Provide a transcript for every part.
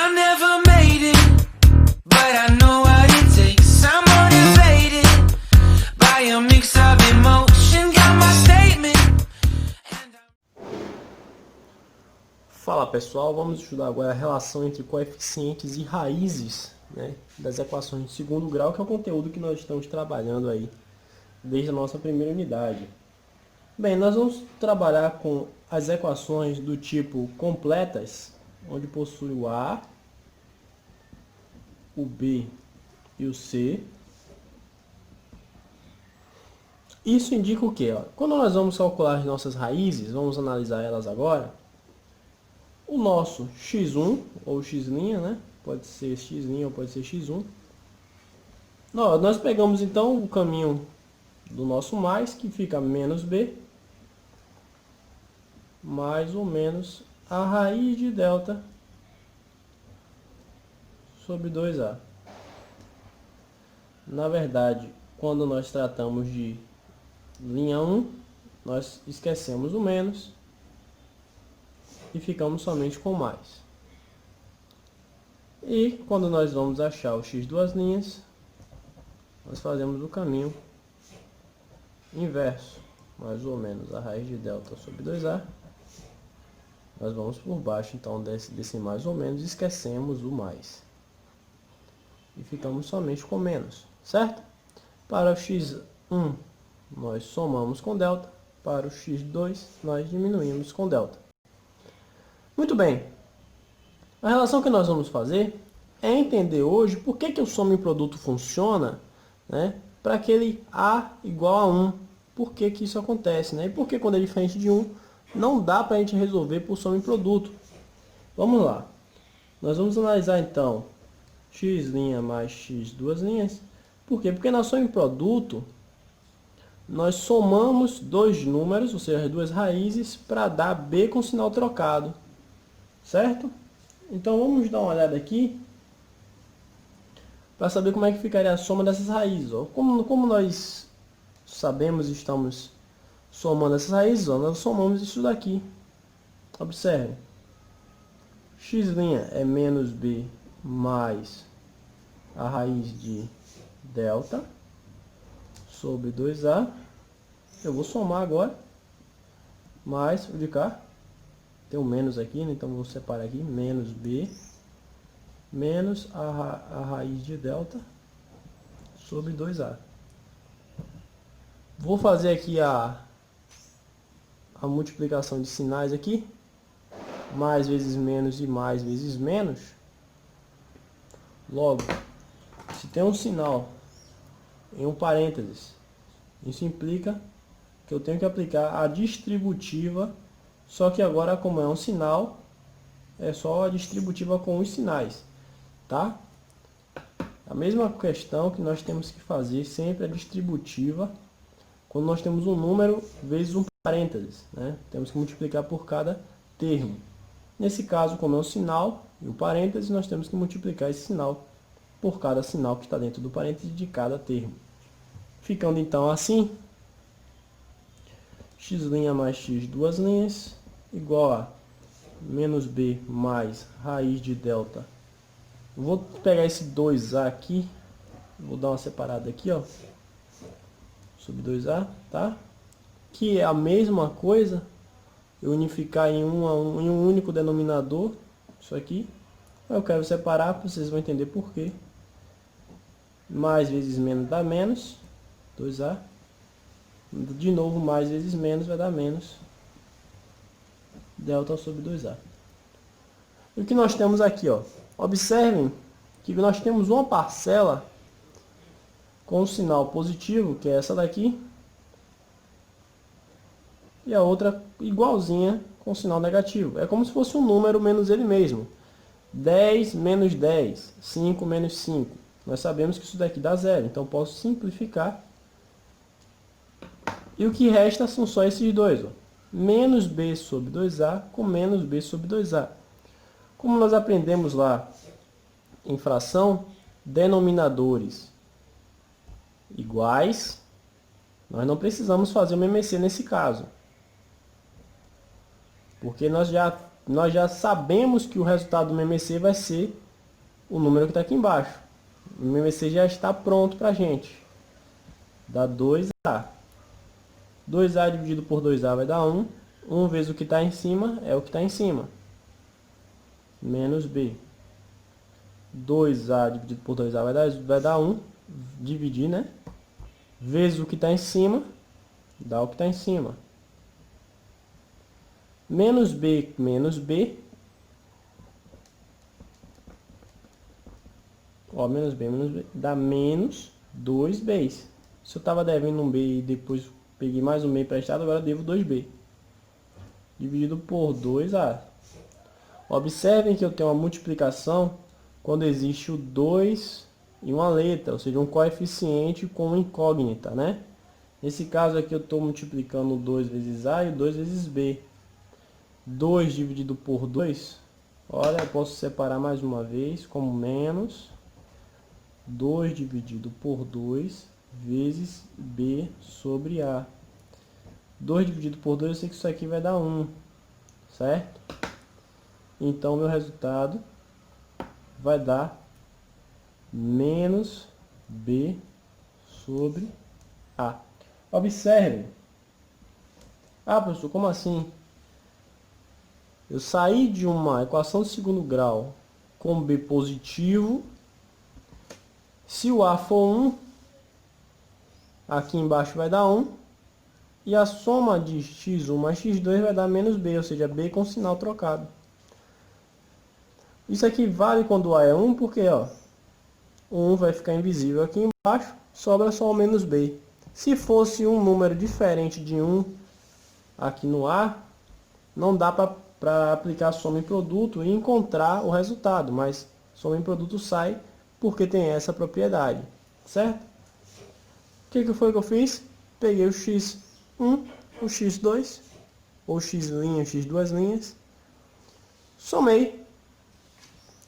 I never made it, but I know what it takes. I'm motivated by a mix of emotion. Got my statement. Fala pessoal, vamos estudar agora a relação entre coeficientes e raízes, né, das equações de segundo grau, que é o conteúdo que nós estamos trabalhando aí desde a nossa primeira unidade. Bem, nós vamos trabalhar com as equações do tipo completas, onde possui o A, o B e o C. Isso indica o quê? Quando nós vamos calcular as nossas raízes, vamos analisar elas agora, o nosso x1, ou x', né? Pode ser x' ou pode ser x1. Nós pegamos então o caminho do nosso mais, que fica menos b, mais ou menos a raiz de delta sobre 2a. Na verdade, quando nós tratamos de linha 1, nós esquecemos o menos e ficamos somente com mais. E quando nós vamos achar o x duas linhas, nós fazemos o caminho inverso, mais ou menos a raiz de delta sobre 2a. Nós vamos por baixo, então, desse mais ou menos, esquecemos o mais. E ficamos somente com menos, certo? Para o x1, nós somamos com delta. Para o x2, nós diminuímos com delta. Muito bem. A relação que nós vamos fazer é entender hoje por que o soma em produto funciona, né, para aquele a igual a 1. Por que isso acontece, né? E por que quando é diferente de 1, não dá para a gente resolver por soma em produto. Vamos lá. Nós vamos analisar então x' mais x duas linhas. Por quê? Porque na soma em produto, nós somamos dois números, ou seja, duas raízes, para dar b com sinal trocado. Certo? Então vamos dar uma olhada aqui para saber como é que ficaria a soma dessas raízes. Ó. Como nós sabemos, estamos somando essas raízes, ó, nós somamos isso daqui. Observe. X' é menos b mais a raiz de delta sobre 2a. Eu vou somar agora. Mais o de cá. Tem um menos aqui, né? Então vou separar aqui. Menos b menos a raiz de delta sobre 2a. Vou fazer aqui a multiplicação de sinais aqui. Mais vezes menos e mais vezes menos. Logo, se tem um sinal em um parênteses, isso implica que eu tenho que aplicar a distributiva, só que agora, como é um sinal, é só a distributiva com os sinais, tá? A mesma questão que nós temos que fazer sempre a distributiva quando nós temos um número vezes um parênteses, né? Temos que multiplicar por cada termo. Nesse caso, como é um sinal e um parênteses, nós temos que multiplicar esse sinal por cada sinal que está dentro do parênteses de cada termo. Ficando então assim, x' mais x duas linhas igual a menos b mais raiz de delta. Vou pegar esse 2a aqui, vou dar uma separada aqui, ó, sobre 2a, tá? Que é a mesma coisa, eu unificar em um único denominador, isso aqui. Eu quero separar, vocês vão entender por quê. Mais vezes menos dá menos, 2a. De novo, mais vezes menos vai dar menos delta sobre 2a. E o que nós temos aqui, ó? Observem que nós temos uma parcela com o sinal positivo, que é essa daqui, e a outra igualzinha com o sinal negativo. É como se fosse um número menos ele mesmo. 10 menos 10, 5 menos 5. Nós sabemos que isso daqui dá zero, então posso simplificar. E o que resta são só esses dois, ó. Menos b sobre 2a com menos b sobre 2a. Como nós aprendemos lá em fração, denominadores iguais, nós não precisamos fazer uma MMC nesse caso. Porque nós já nós já sabemos que o resultado do MMC vai ser o número que está aqui embaixo. O MMC já está pronto para a gente. Dá 2A. 2A dividido por 2A vai dar 1. 1 vezes o que está em cima é o que está em cima. Menos B. 2A dividido por 2A vai dar 1. Dividir, né? Vezes o que está em cima, dá o que está em cima. Menos B, ó, menos B, dá menos 2B. Se eu estava devendo um B e depois peguei mais um B emprestado, agora devo 2B. Dividido por 2A. Observem que eu tenho uma multiplicação quando existe o 2 e uma letra, ou seja, um coeficiente com incógnita, né? Nesse caso aqui eu estou multiplicando o 2 vezes A e o 2 vezes B. 2 dividido por 2, olha, eu posso separar mais uma vez como menos 2 dividido por 2 vezes B sobre A. 2 dividido por 2, eu sei que isso aqui vai dar 1, certo? Então, meu resultado vai dar menos B sobre A. Observe. Ah, professor, como assim? Eu saí de uma equação de segundo grau com B positivo. Se o A for 1, aqui embaixo vai dar 1. E a soma de x1 mais x2 vai dar menos B, ou seja, B com sinal trocado. Isso aqui vale quando o A é 1, porque ó, o 1 vai ficar invisível aqui embaixo, sobra só o menos B. Se fosse um número diferente de 1 aqui no A, não dá para aplicar soma em produto e encontrar o resultado, mas soma em produto sai porque tem essa propriedade, certo? O que foi que eu fiz? Peguei o x1, o x2, ou x' e x duas linhas, somei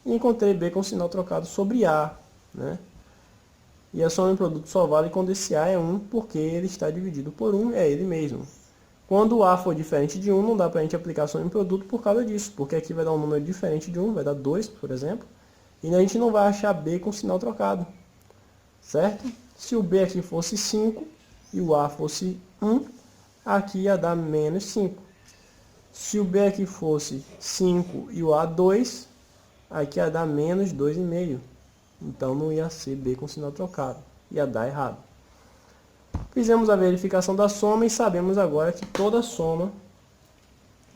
e encontrei B com sinal trocado sobre A, né? E a soma em produto só vale quando esse A é 1, porque ele está dividido por 1, é ele mesmo. Quando o A for diferente de 1, não dá para a gente aplicar soma em produto por causa disso, porque aqui vai dar um número diferente de 1, vai dar 2, por exemplo, e a gente não vai achar B com sinal trocado, certo? Se o B aqui fosse 5 e o A fosse 1, aqui ia dar menos 5. Se o B aqui fosse 5 e o A 2, aqui ia dar menos 2,5. Então não ia ser B com sinal trocado, ia dar errado. Fizemos a verificação da soma e sabemos agora que toda soma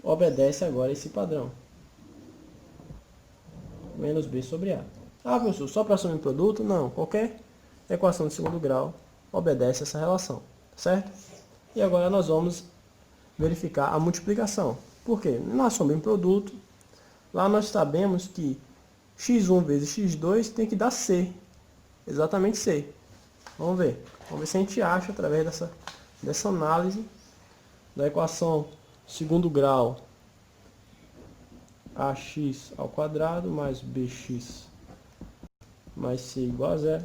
obedece agora a esse padrão. Menos B sobre A. Ah, professor, só para soma em produto? Não, qualquer equação de segundo grau obedece essa relação, certo? E agora nós vamos verificar a multiplicação. Por quê? Na soma em produto, lá nós sabemos que x1 vezes x2 tem que dar C. Exatamente C. Vamos ver. Vamos ver se a gente acha através dessa análise da equação segundo grau ax ao quadrado mais bx mais c igual a zero.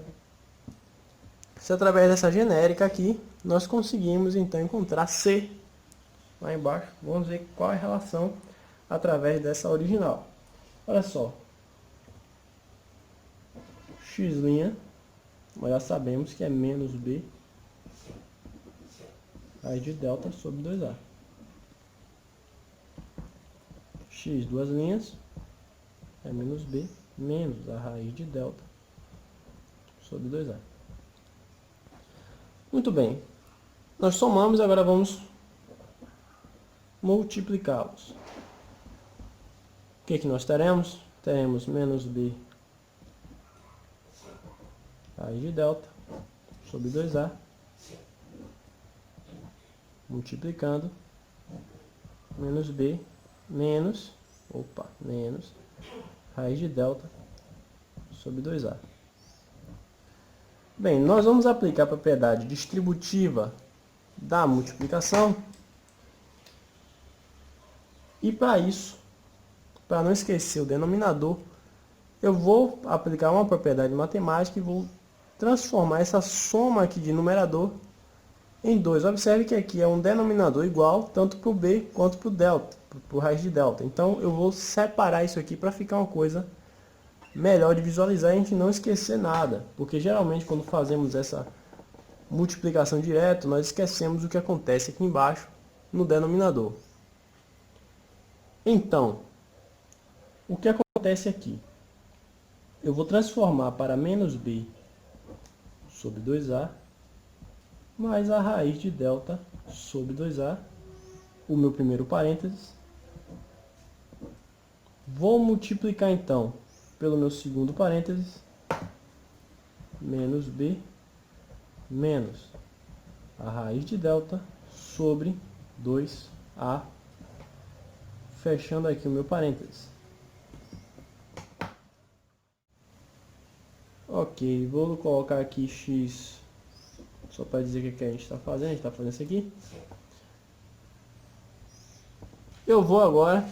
Se através dessa genérica aqui, nós conseguimos então encontrar C lá embaixo. Vamos ver qual é a relação através dessa original. Olha só. X', nós já sabemos que é menos B raiz de delta sobre 2A. X, duas linhas, é menos B, menos a raiz de delta sobre 2A. Muito bem. Nós somamos, agora vamos multiplicá-los. O que nós teremos? Teremos menos B raiz de delta sobre 2A, multiplicando, menos B, menos raiz de delta sobre 2A. Bem, nós vamos aplicar a propriedade distributiva da multiplicação. E para isso, para não esquecer o denominador, eu vou aplicar uma propriedade matemática e vou transformar essa soma aqui de numerador em 2. Observe que aqui é um denominador igual tanto para o B quanto para o delta, por raiz de delta. Então eu vou separar isso aqui para ficar uma coisa melhor de visualizar e a gente não esquecer nada. Porque geralmente quando fazemos essa multiplicação direta, nós esquecemos o que acontece aqui embaixo no denominador. Então, o que acontece aqui? Eu vou transformar para menos b sobre 2a mais a raiz de delta sobre 2a, o meu primeiro parênteses. Vou multiplicar então pelo meu segundo parênteses, menos b menos a raiz de delta sobre 2a, fechando aqui o meu parênteses. Ok, vou colocar aqui x, só para dizer o que a gente está fazendo. A gente está fazendo isso aqui. Eu vou agora...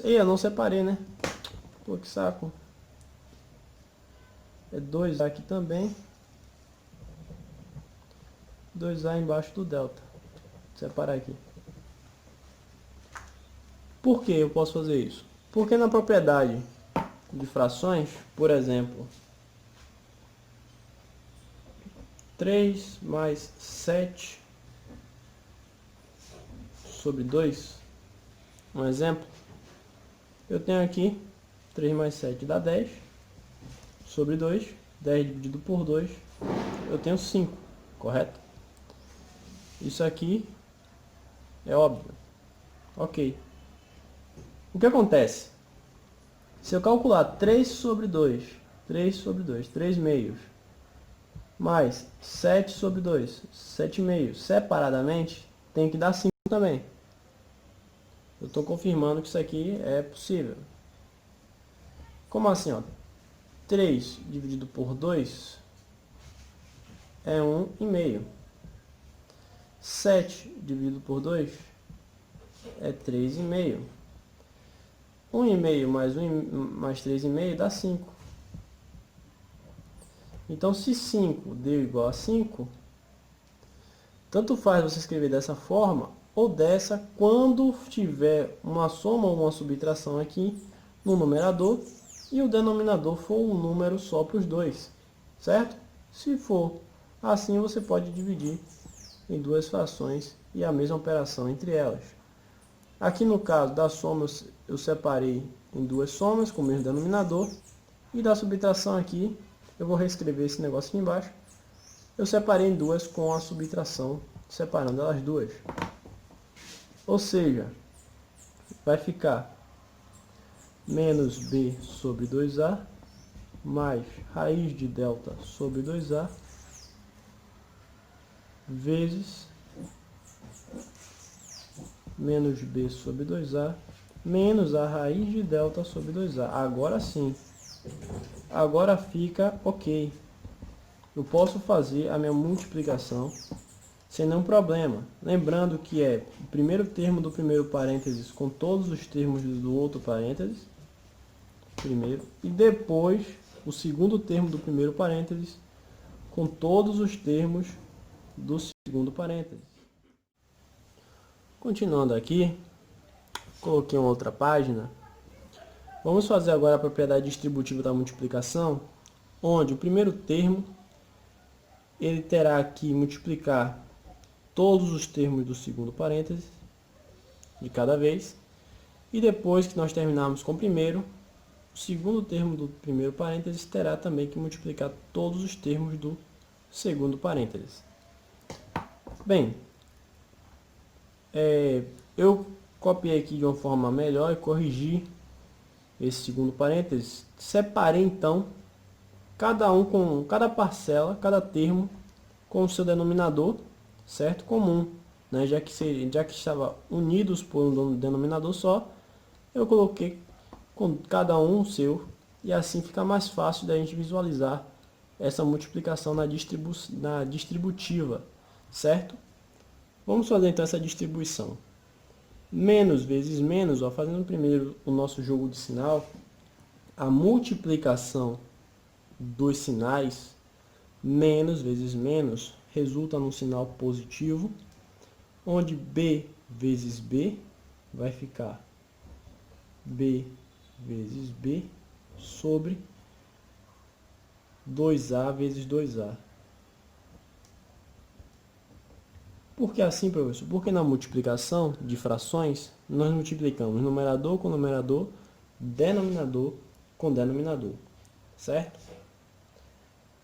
eu não separei, né? Pô, que saco. É 2A aqui também. 2A embaixo do delta. Vou separar aqui. Por que eu posso fazer isso? Porque na propriedade de frações, por exemplo, 3 mais 7 sobre 2, um exemplo, eu tenho aqui 3 mais 7 dá 10 sobre 2, 10 dividido por 2, eu tenho 5, correto? Isso aqui é óbvio. Ok. O que acontece? Se eu calcular 3 sobre 2, 3 meios, mais 7 sobre 2, 7 meios, separadamente, tem que dar 5 também. Eu estou confirmando que isso aqui é possível. Como assim? Ó? 3 dividido por 2 é 1,5. 7 dividido por 2 é 3,5. 1,5 mais 3,5 dá 5. Então, se 5 deu igual a 5, tanto faz você escrever dessa forma ou dessa quando tiver uma soma ou uma subtração aqui no numerador e o denominador for um número só para os dois, certo? Se for assim, você pode dividir em duas frações e a mesma operação entre elas. Aqui no caso da soma, eu separei em duas somas com o mesmo denominador, e da subtração aqui, eu vou reescrever esse negócio aqui embaixo, eu separei em duas com a subtração, separando elas duas. Ou seja, vai ficar menos b sobre 2a mais raiz de delta sobre 2a vezes menos b sobre 2a menos a raiz de delta sobre 2a. Agora sim. Agora fica ok. Eu posso fazer a minha multiplicação sem nenhum problema. Lembrando que é o primeiro termo do primeiro parênteses com todos os termos do outro parênteses. Primeiro. E depois o segundo termo do primeiro parênteses com todos os termos do segundo parênteses. Continuando aqui, coloquei uma outra página. Vamos fazer agora a propriedade distributiva da multiplicação, onde o primeiro termo ele terá que multiplicar todos os termos do segundo parênteses de cada vez, e depois que nós terminarmos com o primeiro, o segundo termo do primeiro parênteses terá também que multiplicar todos os termos do segundo parênteses. Bem, eu copiei aqui de uma forma melhor e corrigi esse segundo parênteses. Separei então cada parcela, cada termo com o seu denominador, certo? Comum, né? Já que estava unidos por um denominador só, eu coloquei com cada um o seu, e assim fica mais fácil da gente visualizar essa multiplicação na distributiva, certo? Vamos fazer então essa distribuição. Menos vezes menos, ó, fazendo primeiro o nosso jogo de sinal, a multiplicação dos sinais, menos vezes menos, resulta num sinal positivo. onde B vezes B vai ficar B vezes B sobre 2A vezes 2A. Por que assim, professor? Porque na multiplicação de frações, nós multiplicamos numerador com numerador, denominador com denominador, certo?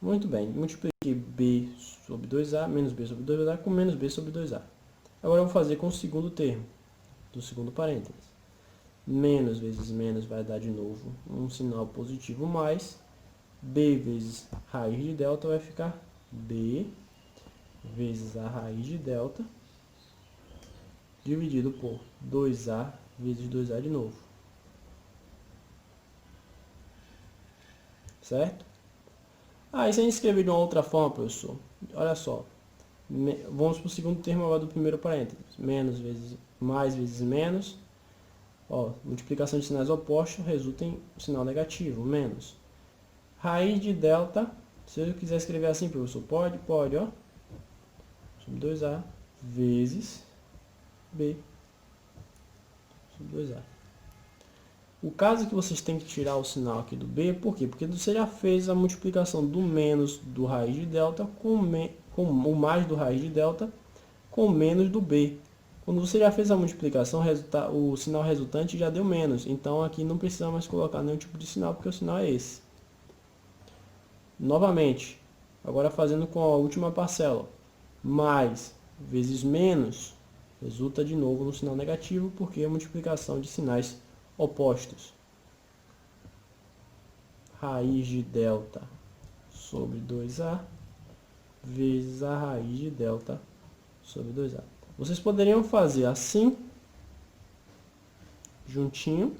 Muito bem, multipliquei B sobre 2A menos B sobre 2A com menos B sobre 2A. Agora eu vou fazer com o segundo termo, do segundo parênteses. Menos vezes menos vai dar de novo um sinal positivo mais. B vezes raiz de delta vai ficar B vezes a raiz de delta dividido por 2A vezes 2A de novo. Certo? Ah, e se a gente escrever de uma outra forma, professor? Olha só. Vamos para o segundo termo agora do primeiro parênteses. Menos vezes mais vezes menos. Ó, multiplicação de sinais opostos resulta em sinal negativo, menos. Raiz de delta, se eu quiser escrever assim, professor, pode, ó. Sobre 2A vezes B sobre 2A. O caso que vocês têm que tirar o sinal aqui do B, por quê? Porque você já fez a multiplicação do menos do raiz de delta com o mais do raiz de delta com menos do B. Quando você já fez a multiplicação, o sinal resultante já deu menos. Então aqui não precisa mais colocar nenhum tipo de sinal, porque o sinal é esse. Novamente, agora fazendo com a última parcela. Mais vezes menos resulta de novo no sinal negativo, porque é a multiplicação de sinais opostos. Raiz de delta sobre 2A vezes a raiz de delta sobre 2A. Vocês poderiam fazer assim, juntinho,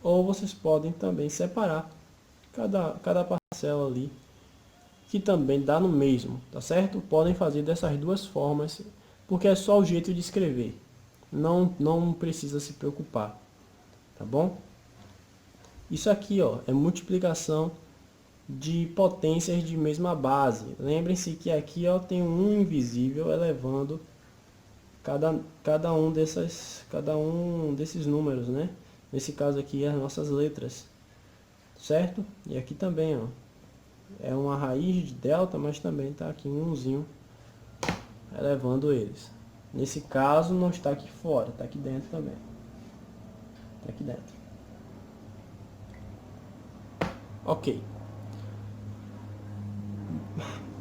ou vocês podem também separar cada parcela ali, que também dá no mesmo, tá certo? Podem fazer dessas duas formas, porque é só o jeito de escrever. Não precisa se preocupar, tá bom? Isso aqui, ó, é multiplicação de potências de mesma base. Lembrem-se que aqui, ó, tem um invisível elevando cada um desses números, né? Nesse caso aqui, as nossas letras, certo? E aqui também, ó, é uma raiz de delta, mas também está aqui um umzinho elevando eles. Nesse caso, não está aqui fora, está aqui dentro também. Está aqui dentro. Ok.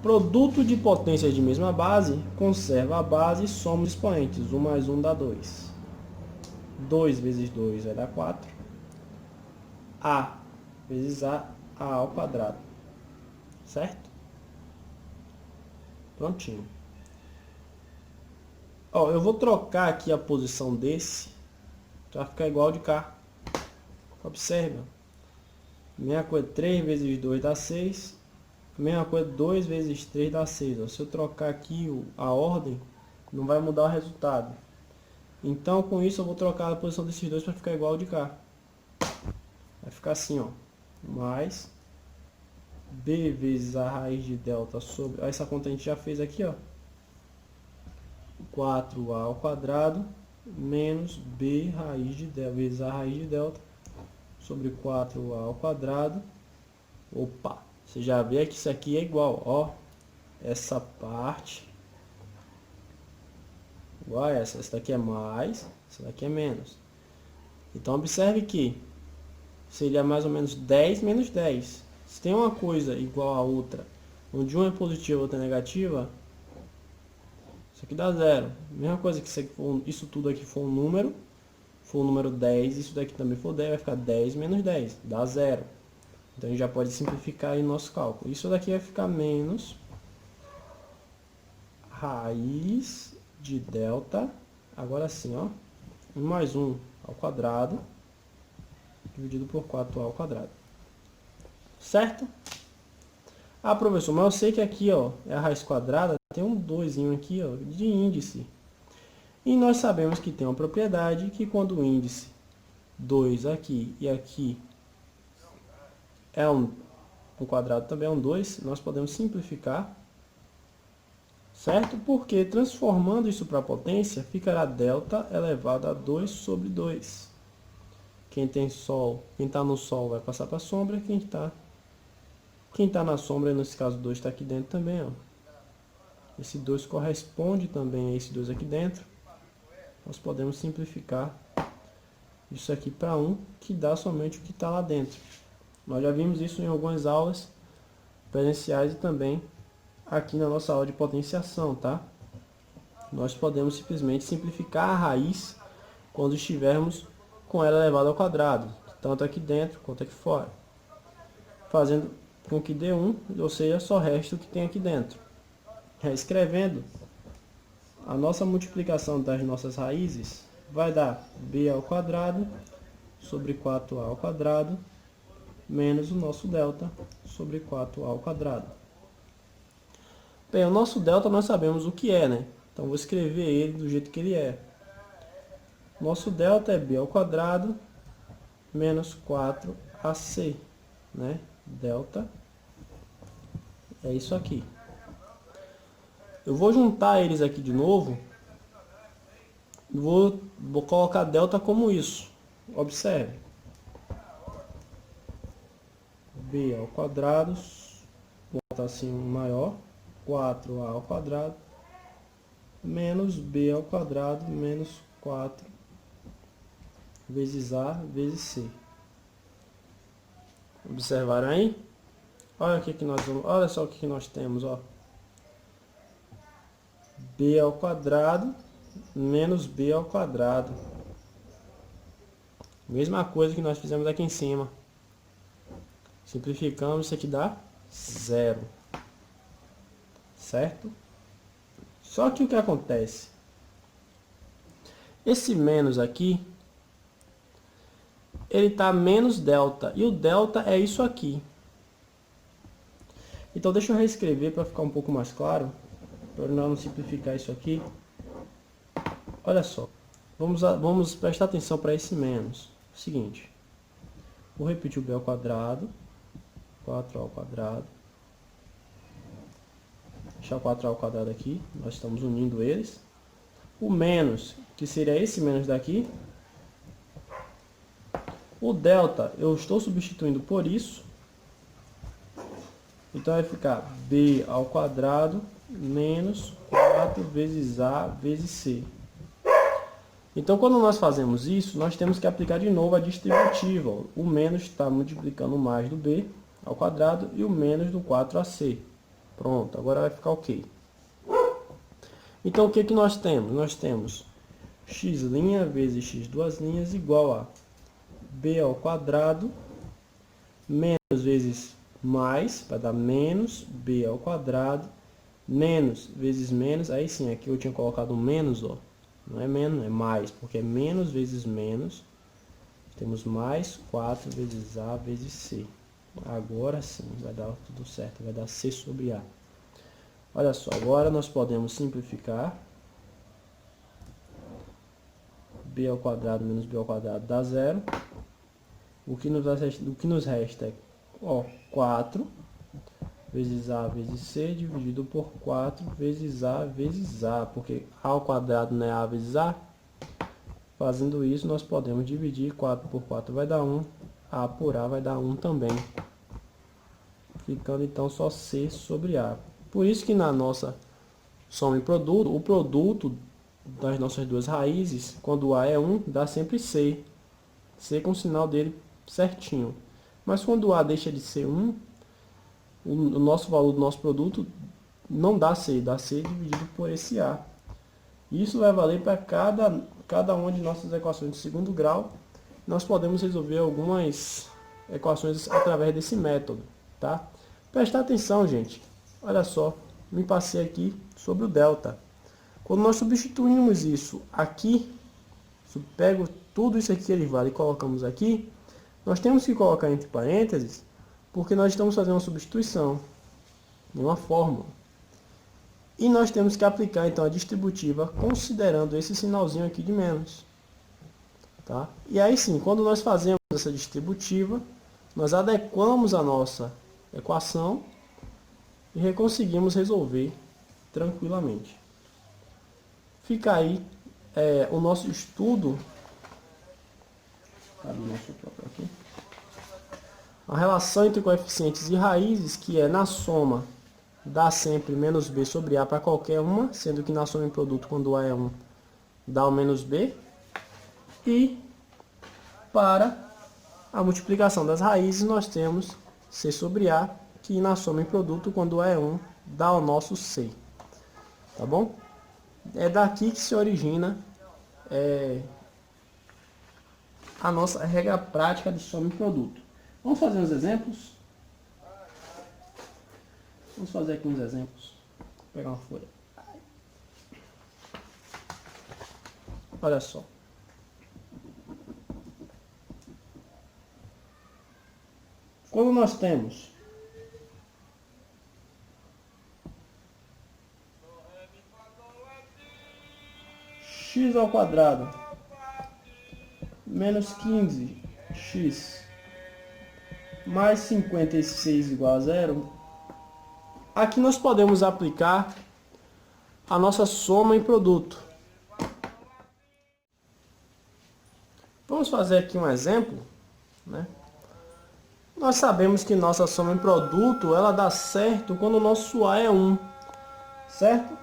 Produto de potências de mesma base, conserva a base e soma os expoentes. 1 mais 1 dá 2. 2 vezes 2 vai dar 4. A vezes A ao quadrado. Certo? Prontinho. Ó, eu vou trocar aqui a posição desse para ficar igual de cá. Observa. Mesma coisa, 3 vezes 2 dá 6. Mesma coisa, 2 vezes 3 dá 6. Ó. Se eu trocar aqui a ordem, não vai mudar o resultado. Então, com isso, eu vou trocar a posição desses dois para ficar igual de cá. Vai ficar assim, ó. Mais B vezes a raiz de delta sobre... Essa conta a gente já fez aqui, ó. 4A ao quadrado menos B raiz de delta vezes a raiz de delta sobre 4A ao quadrado. Opa! Você já vê que isso aqui é igual, ó. Essa parte igual a essa. Essa daqui é mais, essa daqui é menos. Então, observe que seria mais ou menos 10 menos 10. Se tem uma coisa igual a outra, onde uma é positiva e outra é negativa, isso aqui dá 0. Mesma coisa que isso tudo aqui for um número 10, isso daqui também for 10, vai ficar 10 menos 10, dá 0. Então, a gente já pode simplificar aí o nosso cálculo. Isso daqui vai ficar menos raiz de delta, agora sim, ó, 1 mais 1 ao quadrado, dividido por 4A ao quadrado. Certo? Ah, professor, mas eu sei que aqui, ó, é a raiz quadrada, tem um 2 aqui, ó, de índice. E nós sabemos que tem uma propriedade que quando o índice 2 aqui e aqui é o quadrado também é um 2, nós podemos simplificar certo? Porque transformando isso para potência, ficará delta elevado a 2 sobre 2. Quem tem sol, quem está no sol vai passar para a sombra, quem tá na sombra, nesse caso 2 está aqui dentro também, ó. Esse 2 corresponde também a esse 2 aqui dentro. Nós podemos simplificar isso aqui para 1, que dá somente o que está lá dentro. Nós já vimos isso em algumas aulas presenciais e também aqui na nossa aula de potenciação, tá? Nós podemos simplesmente simplificar a raiz quando estivermos com ela elevada ao quadrado, tanto aqui dentro quanto aqui fora, fazendo com que dê 1, ou seja, só resta o que tem aqui dentro. Reescrevendo, a nossa multiplicação das nossas raízes vai dar b ao quadrado sobre 4a ao quadrado menos o nosso delta sobre 4a ao quadrado. Bem, o nosso delta nós sabemos o que é, né? Então vou escrever ele do jeito que ele é. Nosso delta é b ao quadrado menos 4ac, né? Delta é isso aqui. Eu vou juntar eles aqui de novo. Vou colocar delta como isso. Observe. B ao quadrado, vou botar assim maior, 4a ao quadrado, menos b ao quadrado, menos 4 vezes a vezes c. Observaram aí? Olha aqui que nós vamos, olha só o que nós temos, ó. B ao quadrado menos b ao quadrado. Mesma coisa que nós fizemos aqui em cima. Simplificamos, isso aqui dá 0. Certo? Só que o que acontece? Esse menos aqui, ele está menos delta. E o delta é isso aqui. Então deixa eu reescrever para ficar um pouco mais claro. Para não simplificar isso aqui. Olha só. Vamos prestar atenção para esse menos. Seguinte. Vou repetir o b ao quadrado. 4a ao quadrado. Deixar o 4a ao quadrado aqui. Nós estamos unindo eles. O menos, que seria esse menos daqui. O delta, eu estou substituindo por isso. Então vai ficar b ao quadrado menos 4 vezes a vezes c. Então, quando nós fazemos isso, nós temos que aplicar de novo a distributiva. O menos está multiplicando o mais do b ao quadrado e o menos do 4ac. Pronto, agora vai ficar ok. Então, o que que nós temos? Nós temos x' vezes x duas linhas igual a b ao quadrado menos vezes mais, vai dar menos b ao quadrado, menos vezes menos, aí sim, aqui eu tinha colocado um menos, ó. Não é menos, é mais, porque é menos vezes menos. Temos mais 4 vezes a vezes c. Agora sim, vai dar tudo certo, vai dar c sobre a. Olha só, agora nós podemos simplificar. B ao quadrado menos b ao quadrado dá 0. O que nos resta é, ó, 4 vezes a vezes c dividido por 4 vezes a, porque a ao quadrado não é a vezes a. Fazendo isso, nós podemos dividir 4 por 4 vai dar 1, a por a vai dar 1 também. Ficando então só c sobre a. Por isso que na nossa soma e produto, o produto das nossas duas raízes, quando a é 1, dá sempre c. C com o sinal dele certinho. Mas quando o a deixa de ser 1, o nosso valor do nosso produto não dá C, dá C dividido por esse A. Isso vai valer para cada uma de nossas equações de segundo grau. Nós podemos resolver algumas equações através desse método, tá? Prestar atenção, gente. Olha só, me passei aqui sobre o delta. Quando nós substituímos isso aqui, pego tudo isso aqui que ele vale e colocamos aqui, nós temos que colocar entre parênteses, porque nós estamos fazendo uma substituição de uma fórmula. E nós temos que aplicar então a distributiva considerando esse sinalzinho aqui de menos. Tá? E aí sim, quando nós fazemos essa distributiva, nós adequamos a nossa equação e conseguimos resolver tranquilamente. Fica aí o nosso estudo. Cadê o nosso próprio aqui? A relação entre coeficientes e raízes, que é na soma, dá sempre menos b sobre a para qualquer uma, sendo que na soma em produto, quando a é 1, dá o menos b. E para a multiplicação das raízes, nós temos c sobre a, que na soma em produto, quando a é 1, dá o nosso c. Tá bom? É daqui que se origina a nossa regra prática de soma em produto. Vamos fazer uns exemplos? Vamos fazer aqui uns exemplos. Vou pegar uma folha. Olha só. Quando nós temos x ao quadrado menos 15x mais 56 igual a zero, aqui nós podemos aplicar a nossa soma em produto. Vamos fazer aqui um exemplo, né? Nós sabemos que nossa soma em produto, ela dá certo quando o nosso A é 1, certo?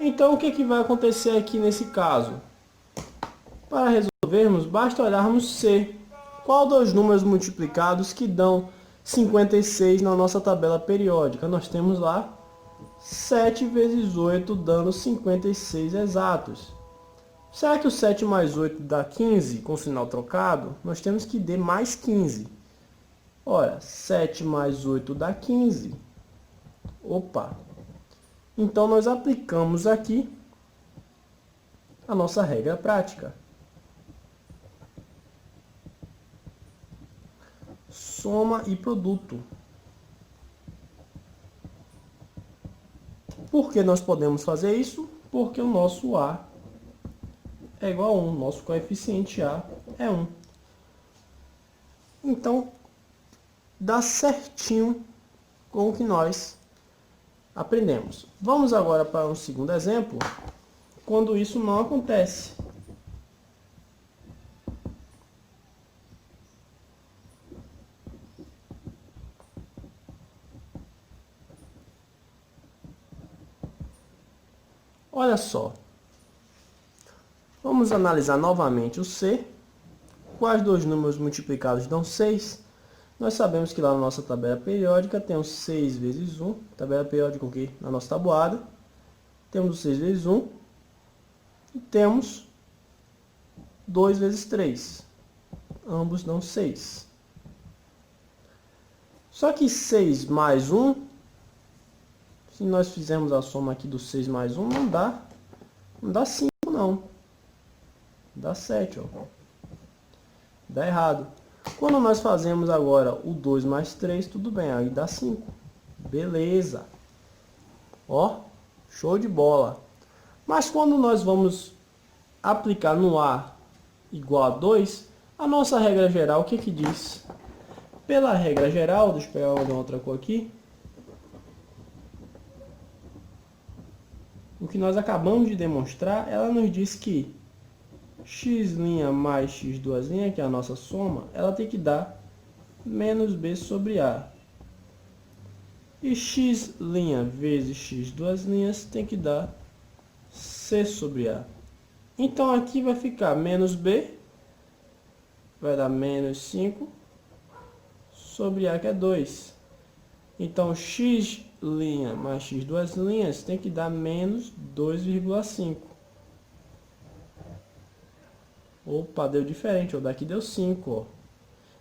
Então, o que vai acontecer aqui nesse caso? Para resolvermos, basta olharmos C. Qual dos números multiplicados que dão 56 na nossa tabela periódica? Nós temos lá 7 vezes 8 dando 56 exatos. Será que o 7 mais 8 dá 15 com sinal trocado? Nós temos que D mais 15. Ora, 7 mais 8 dá 15. Opa! Então, nós aplicamos aqui a nossa regra prática. Soma e produto. Por que nós podemos fazer isso? Porque o nosso A é igual a 1. Nosso coeficiente A é 1. Então, dá certinho com o que nós aprendemos. Vamos agora para um segundo exemplo, quando isso não acontece. Olha só. Vamos analisar novamente o C. Quais dois números multiplicados dão 6? Nós sabemos que lá na nossa tabela periódica temos 6 vezes 1. Tabela periódica aqui na nossa tabuada. Temos 6 vezes 1. E temos 2 vezes 3. Ambos dão 6. Só que 6 mais 1, se nós fizermos a soma aqui do 6 mais 1, não dá 5 não. Dá 7, ó. Dá errado. Quando nós fazemos agora o 2 mais 3, tudo bem, aí dá 5. Beleza. Ó, show de bola. Mas quando nós vamos aplicar no A igual a 2, a nossa regra geral, o que que diz? Pela regra geral, deixa eu pegar uma outra cor aqui. O que nós acabamos de demonstrar, ela nos diz que x' mais x2', que é a nossa soma, ela tem que dar menos b sobre a. E x' vezes x2' tem que dar c sobre a. Então aqui vai ficar menos b, vai dar menos 5 sobre a, que é 2. Então x' mais x2' tem que dar menos 2,5. Opa, deu diferente, ó. Daqui deu 5, ó.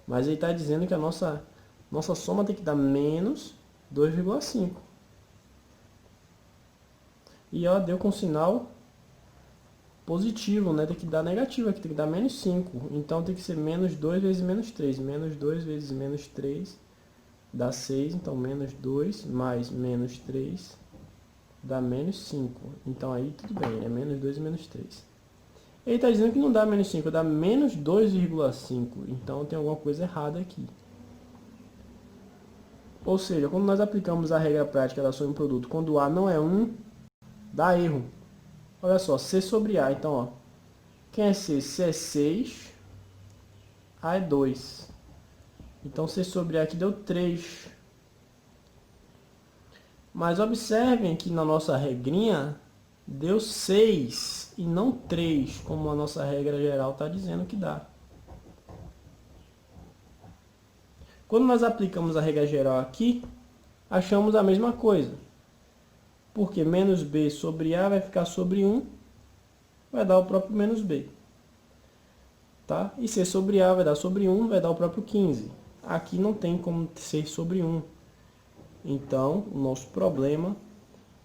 Mas ele está dizendo que a nossa soma tem que dar menos 2,5. E ó, deu com sinal positivo, né? Tem que dar negativo aqui, tem que dar menos 5. Então tem que ser menos 2 vezes menos 3. Menos 2 vezes menos 3 dá 6. Então menos 2 mais menos 3 dá menos 5. Então aí tudo bem, é menos 2 e menos 3. Ele está dizendo que não dá menos 5, dá menos 2,5. Então tem alguma coisa errada aqui. Ou seja, quando nós aplicamos a regra prática da soma em produto, quando A não é 1, dá erro. Olha só, C sobre A. Então, ó, quem é C? C é 6, A é 2. Então, C sobre A aqui deu 3. Mas observem que na nossa regrinha deu 6 e não 3, como a nossa regra geral está dizendo que dá. Quando nós aplicamos a regra geral aqui, achamos a mesma coisa. Porque menos B sobre A vai ficar sobre 1, vai dar o próprio menos B. Tá? E C sobre A vai dar sobre 1, vai dar o próprio 15. Aqui não tem como ser sobre 1. Então, o nosso problema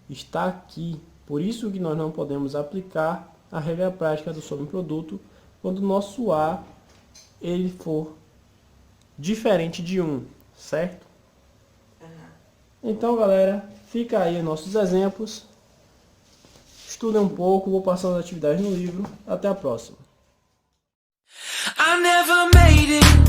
está aqui. Por isso que nós não podemos aplicar a regra prática do sobreproduto quando o nosso A ele for diferente de 1, certo? Então, galera, fica aí os nossos exemplos. Estudem um pouco, vou passando as atividades no livro. Até a próxima. I never made it,